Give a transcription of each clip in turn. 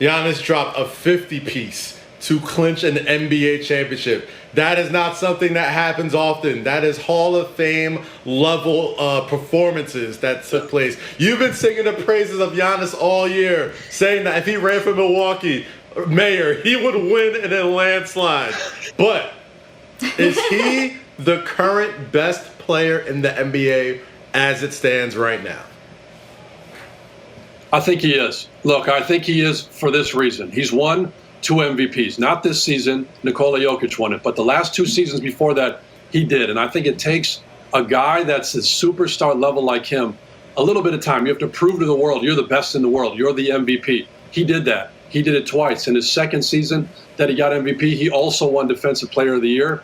Giannis dropped a 50-piece to clinch an NBA championship. That is not something that happens often. That is Hall of Fame level performances that took place. You've been singing the praises of Giannis all year, saying that if he ran for Milwaukee mayor, he would win in a landslide. But is he the current best player in the NBA as it stands right now? I think he is. Look, I think he is for this reason. He's won 2 MVPs. Not this season, Nikola Jokic won it, but the last 2 seasons before that, he did. And I think it takes a guy that's a superstar level like him a little bit of time. You have to prove to the world you're the best in the world. You're the MVP. He did that. He did it twice. In his second season that he got MVP, he also won Defensive Player of the Year.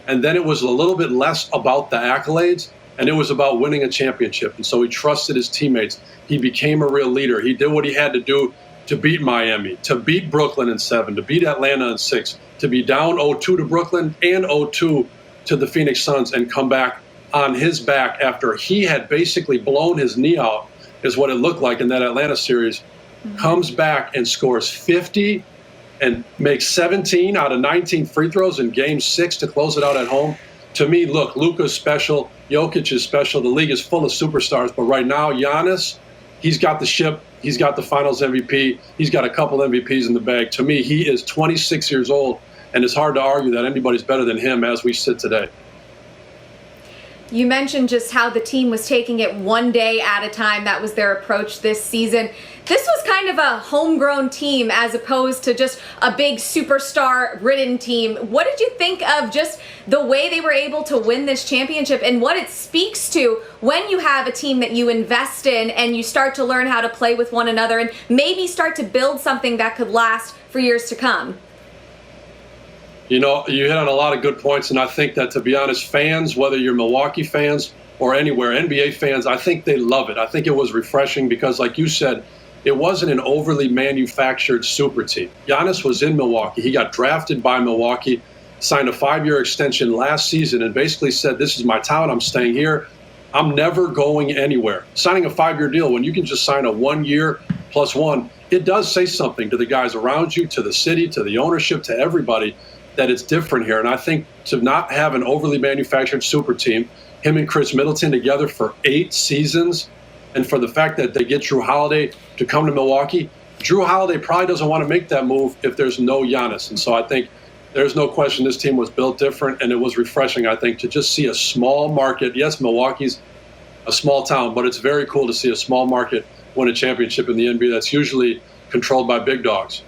And then it was a little bit less about the accolades, and it was about winning a championship. And so he trusted his teammates. He became a real leader. He did what he had to do to beat Miami, to beat Brooklyn in 7, to beat Atlanta in 6, to be down 0-2 to Brooklyn and 0-2 to the Phoenix Suns and come back on his back after he had basically blown his knee out, is what it looked like in that Atlanta series. Comes back and scores 50 and makes 17 out of 19 free throws in Game 6 to close it out at home. To me, look, Luka's special, Jokic is special. The league is full of superstars, but right now, Giannis, he's got the ship. He's got the Finals MVP. He's got a couple MVPs in the bag. To me, he is 26 years old, and it's hard to argue that anybody's better than him as we sit today. You mentioned just how the team was taking it one day at a time. That was their approach this season. This was kind of a homegrown team as opposed to just a big superstar-ridden team. What did you think of just the way they were able to win this championship and what it speaks to when you have a team that you invest in and you start to learn how to play with one another and maybe start to build something that could last for years to come? You know, you hit on a lot of good points, and I think that, to be honest, fans, whether you're Milwaukee fans or anywhere, NBA fans, I think they love it. I think it was refreshing because, like you said, it wasn't an overly manufactured super team. Giannis was in Milwaukee. He got drafted by Milwaukee, signed a 5-year extension last season, and basically said, this is my town, I'm staying here, I'm never going anywhere. Signing a 5-year deal when you can just sign a 1-year plus 1, it does say something to the guys around you, to the city, to the ownership, to everybody, that it's different here. And I think to not have an overly manufactured super team, him and Chris Middleton together for 8 seasons, and for the fact that they get Drew Holiday to come to Milwaukee, Drew Holiday probably doesn't want to make that move if there's no Giannis. And so I think there's no question this team was built different, and it was refreshing, I think, to just see a small market. Yes, Milwaukee's a small town, but it's very cool to see a small market win a championship in the NBA that's usually controlled by big dogs.